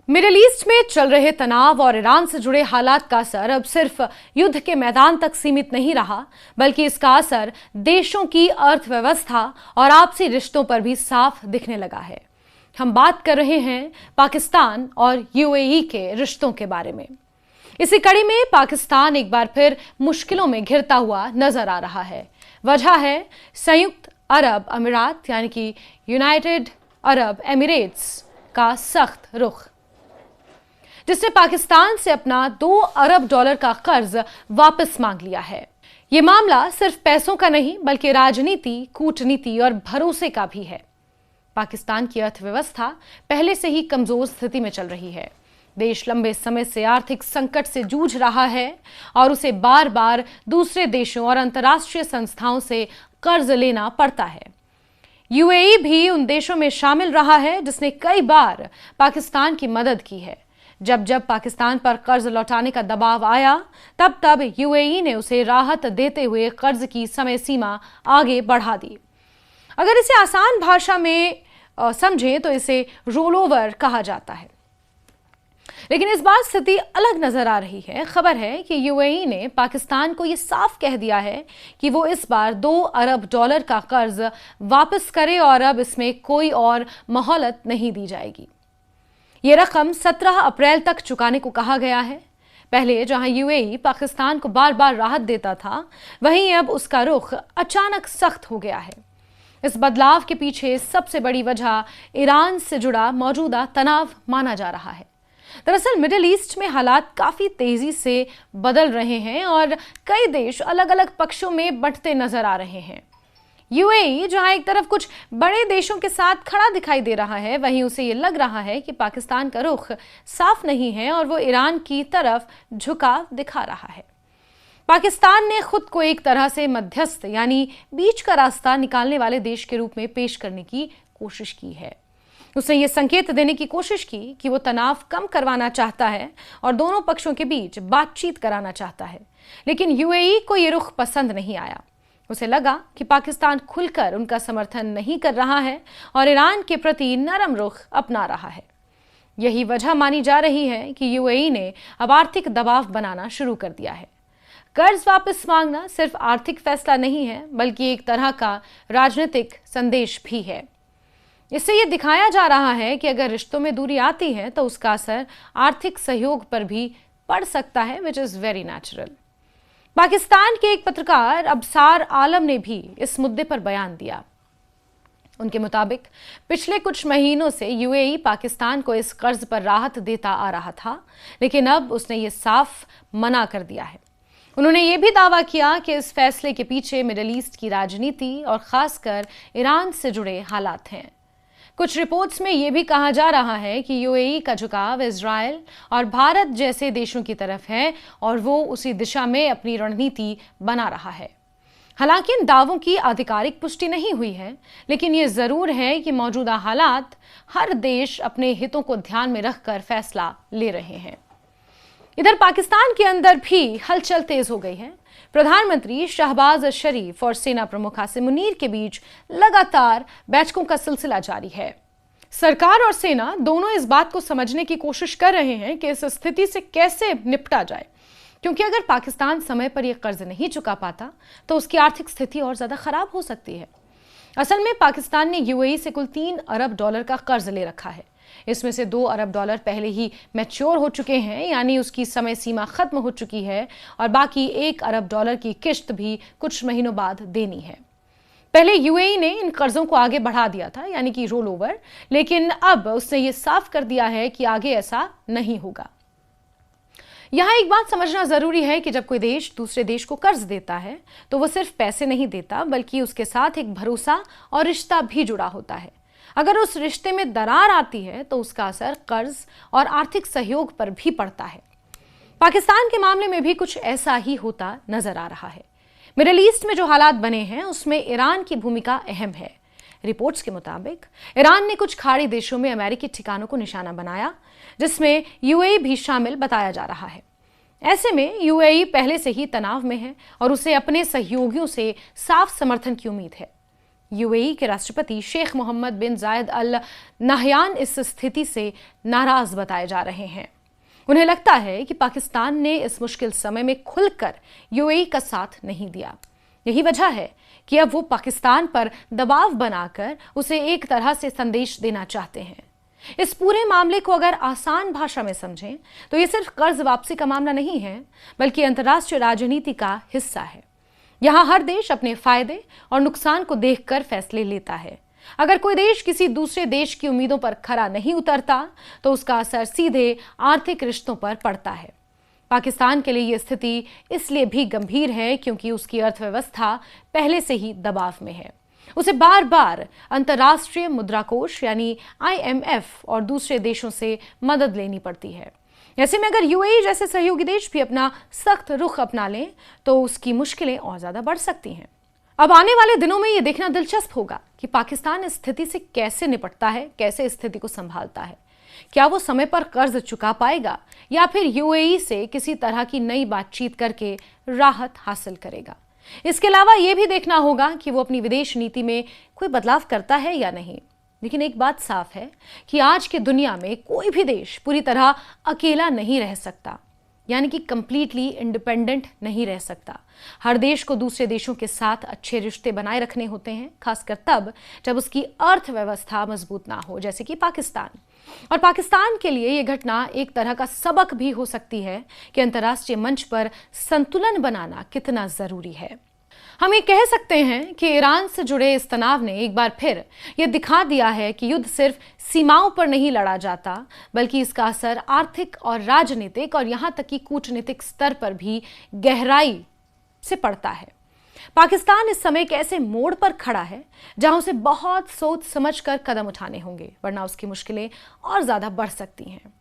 Middle east में चल रहे तनाव और ईरान से जुड़े हालात का असर अब सिर्फ युद्ध के मैदान तक सीमित नहीं रहा, बल्कि इसका असर देशों की अर्थव्यवस्था और आपसी रिश्तों पर भी साफ दिखने लगा है। हम बात कर रहे हैं पाकिस्तान और यूएई के रिश्तों के बारे में। इसी कड़ी में पाकिस्तान एक बार फिर मुश्किलों में घिरता हुआ नजर आ रहा है। वजह है संयुक्त अरब अमीरात यानी कि यूनाइटेड अरब एमिरेट्स का सख्त रुख, जिसने पाकिस्तान से अपना 2 अरब डॉलर का कर्ज वापस मांग लिया है। ये मामला सिर्फ पैसों का नहीं बल्कि राजनीति, कूटनीति और भरोसे का भी है। पाकिस्तान की अर्थव्यवस्था पहले से ही कमजोर स्थिति में चल रही है। देश लंबे समय से आर्थिक संकट से जूझ रहा है और उसे बार बार दूसरे देशों और अंतर्राष्ट्रीय संस्थाओं से कर्ज लेना पड़ता है। यूएई भी उन देशों में शामिल रहा है जिसने कई बार पाकिस्तान की मदद की है। जब जब पाकिस्तान पर कर्ज लौटाने का दबाव आया, तब तब यूएई ने उसे राहत देते हुए कर्ज की समय सीमा आगे बढ़ा दी। अगर इसे आसान भाषा में समझें तो इसे रोल ओवर कहा जाता है। लेकिन इस बार स्थिति अलग नजर आ रही है। खबर है कि यूएई ने पाकिस्तान को यह साफ कह दिया है कि वो इस बार 2 अरब डॉलर का कर्ज वापस करे और अब इसमें कोई और मोहलत नहीं दी जाएगी। ये रकम 17 अप्रैल तक चुकाने को कहा गया है। पहले जहां यूएई पाकिस्तान को बार बार राहत देता था, वहीं अब उसका रुख अचानक सख्त हो गया है। इस बदलाव के पीछे सबसे बड़ी वजह ईरान से जुड़ा मौजूदा तनाव माना जा रहा है। दरअसल मिडिल ईस्ट में हालात काफी तेजी से बदल रहे हैं और कई देश अलग अलग पक्षों में बंटते नजर आ रहे हैं। यूएई जहां एक तरफ कुछ बड़े देशों के साथ खड़ा दिखाई दे रहा है, वहीं उसे ये लग रहा है कि पाकिस्तान का रुख साफ नहीं है और वो ईरान की तरफ झुकाव दिखा रहा है। पाकिस्तान ने खुद को एक तरह से मध्यस्थ यानी बीच का रास्ता निकालने वाले देश के रूप में पेश करने की कोशिश की है। उसने ये संकेत देने की कोशिश की कि वो तनाव कम करवाना चाहता है और दोनों पक्षों के बीच बातचीत कराना चाहता है। लेकिन यूएई को ये रुख पसंद नहीं आया। उसे लगा कि पाकिस्तान खुलकर उनका समर्थन नहीं कर रहा है और ईरान के प्रति नरम रुख अपना रहा है। यही वजह मानी जा रही है कि यूएई ने अब आर्थिक दबाव बनाना शुरू कर दिया है। कर्ज वापस मांगना सिर्फ आर्थिक फैसला नहीं है, बल्कि एक तरह का राजनीतिक संदेश भी है। इससे यह दिखाया जा रहा है कि अगर रिश्तों में दूरी आती है तो उसका असर आर्थिक सहयोग पर भी पड़ सकता है, which is very natural. Pakistan के एक पत्रकार अबसार आलम ने भी इस मुद्दे पर बयान दिया। उनके मुताबिक पिछले कुछ महीनों से यूएई पाकिस्तान को इस कर्ज पर राहत देता आ रहा था, लेकिन अब उसने ये साफ मना कर दिया है। उन्होंने ये भी दावा किया कि इस फैसले के पीछे मिडिल ईस्ट की राजनीति और खासकर ईरान से जुड़े हालात हैं। कुछ रिपोर्ट्स में यह भी कहा जा रहा है कि यूएई का झुकाव इजराइल और भारत जैसे देशों की तरफ है और वो उसी दिशा में अपनी रणनीति बना रहा है। हालांकि इन दावों की आधिकारिक पुष्टि नहीं हुई है, लेकिन ये जरूर है कि मौजूदा हालात हर देश अपने हितों को ध्यान में रखकर फैसला ले रहे हैं। इधर पाकिस्तान के अंदर भी हलचल तेज हो गई है। प्रधानमंत्री शहबाज शरीफ और सेना प्रमुख आसिम मुनीर के बीच लगातार बैठकों का सिलसिला जारी है। सरकार और सेना दोनों इस बात को समझने की कोशिश कर रहे हैं कि इस स्थिति से कैसे निपटा जाए, क्योंकि अगर पाकिस्तान समय पर यह कर्ज नहीं चुका पाता तो उसकी आर्थिक स्थिति और ज्यादा खराब हो सकती है। असल में पाकिस्तान ने यूएई से कुल 3 अरब डॉलर का कर्ज ले रखा है। इसमें से 2 अरब डॉलर पहले ही मैच्योर हो चुके हैं, यानी उसकी समय सीमा खत्म हो चुकी है और बाकी 1 अरब डॉलर की किश्त भी कुछ महीनों बाद देनी है। पहले यूएई ने इन कर्जों को आगे बढ़ा दिया था, यानी कि रोल ओवर, लेकिन अब उसने ये साफ कर दिया है कि आगे ऐसा नहीं होगा। यहां एक बात समझना जरूरी है कि जब कोई देश दूसरे देश को कर्ज देता है तो वो सिर्फ पैसे नहीं देता, बल्कि उसके साथ एक भरोसा और रिश्ता भी जुड़ा होता है। अगर उस रिश्ते में दरार आती है तो उसका असर कर्ज और आर्थिक सहयोग पर भी पड़ता है। पाकिस्तान के मामले में भी कुछ ऐसा ही होता नजर आ रहा है। मिडिल ईस्ट में जो हालात बने हैं उसमें ईरान की भूमिका अहम है। रिपोर्ट्स के मुताबिक ईरान ने कुछ खाड़ी देशों में अमेरिकी ठिकानों को निशाना बनाया, जिसमें यूएई भी शामिल बताया जा रहा है। ऐसे में यूएई पहले से ही तनाव में है और उसे अपने सहयोगियों से साफ समर्थन की उम्मीद है। यूएई के राष्ट्रपति शेख मोहम्मद बिन जायद अल नहयान इस स्थिति से नाराज बताए जा रहे हैं। उन्हें लगता है कि पाकिस्तान ने इस मुश्किल समय में खुलकर यूएई का साथ नहीं दिया। यही वजह है कि अब वो पाकिस्तान पर दबाव बनाकर उसे एक तरह से संदेश देना चाहते हैं। इस पूरे मामले को अगर आसान भाषा में समझें तो ये सिर्फ कर्ज वापसी का मामला नहीं है, बल्कि अंतर्राष्ट्रीय राजनीति का हिस्सा है। यहां हर देश अपने फायदे और नुकसान को देखकर फैसले लेता है। अगर कोई देश किसी दूसरे देश की उम्मीदों पर खरा नहीं उतरता तो उसका असर सीधे आर्थिक रिश्तों पर पड़ता है। पाकिस्तान के लिए यह स्थिति इसलिए भी गंभीर है क्योंकि उसकी अर्थव्यवस्था पहले से ही दबाव में है। उसे बार बार अंतर्राष्ट्रीय मुद्रा कोष यानी IMF और दूसरे देशों से मदद लेनी पड़ती है। ऐसे में अगर यूएई जैसे सहयोगी देश भी अपना सख्त रुख अपना लें तो उसकी मुश्किलें और ज्यादा बढ़ सकती हैं। अब आने वाले दिनों में यह देखना दिलचस्प होगा कि पाकिस्तान इस स्थिति से कैसे निपटता है, कैसे इस स्थिति को संभालता है। क्या वो समय पर कर्ज चुका पाएगा या फिर यूएई से किसी तरह की नई बातचीत करके राहत हासिल करेगा। इसके अलावा यह भी देखना होगा कि वो अपनी विदेश नीति में कोई बदलाव करता है या नहीं। लेकिन एक बात साफ है कि आज की दुनिया में कोई भी देश पूरी तरह अकेला नहीं रह सकता, यानी कि कंप्लीटली इंडिपेंडेंट नहीं रह सकता। हर देश को दूसरे देशों के साथ अच्छे रिश्ते बनाए रखने होते हैं, खासकर तब जब उसकी अर्थव्यवस्था मजबूत ना हो, जैसे कि पाकिस्तान। और पाकिस्तान के लिए यह घटना एक तरह का सबक भी हो सकती है कि अंतर्राष्ट्रीय मंच पर संतुलन बनाना कितना जरूरी है। हम ये कह सकते हैं कि ईरान से जुड़े इस तनाव ने एक बार फिर यह दिखा दिया है कि युद्ध सिर्फ सीमाओं पर नहीं लड़ा जाता, बल्कि इसका असर आर्थिक और राजनीतिक और यहां तक कि कूटनीतिक स्तर पर भी गहराई से पड़ता है। पाकिस्तान इस समय एक ऐसे मोड़ पर खड़ा है जहां उसे बहुत सोच समझकर कदम उठाने होंगे, वरना उसकी मुश्किलें और ज्यादा बढ़ सकती हैं।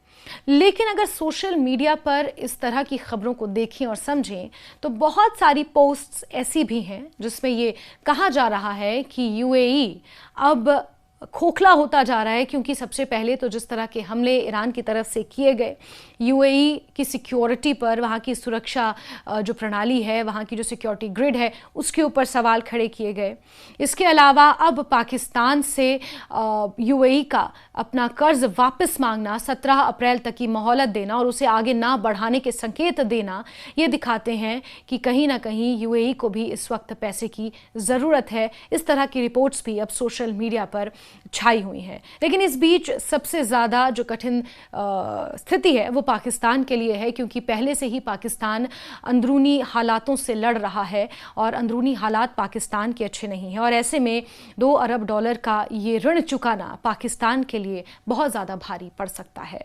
लेकिन अगर सोशल मीडिया पर इस तरह की खबरों को देखें और समझें तो बहुत सारी पोस्ट्स ऐसी भी हैं जिसमें ये कहा जा रहा है कि यूएई अब खोखला होता जा रहा है, क्योंकि सबसे पहले तो जिस तरह के हमले ईरान की तरफ से किए गए, यूएई की सिक्योरिटी पर, वहाँ की सुरक्षा जो प्रणाली है, वहाँ की जो सिक्योरिटी ग्रिड है, उसके ऊपर सवाल खड़े किए गए। इसके अलावा अब पाकिस्तान से यूएई का अपना कर्ज वापस मांगना, 17 अप्रैल तक की मोहलत देना और उसे आगे ना बढ़ाने के संकेत देना, ये दिखाते हैं कि कहीं ना कहीं यूएई को भी इस वक्त पैसे की ज़रूरत है। इस तरह की रिपोर्ट्स भी अब सोशल मीडिया पर छाई हुई हैं। लेकिन इस बीच सबसे ज़्यादा जो कठिन स्थिति है वो पाकिस्तान के लिए है, क्योंकि पहले से ही पाकिस्तान अंदरूनी हालातों से लड़ रहा है और अंदरूनी हालात पाकिस्तान के अच्छे नहीं हैं। और ऐसे में $2 अरब का ये ऋण चुकाना पाकिस्तान के लिए बहुत ज़्यादा भारी पड़ सकता है।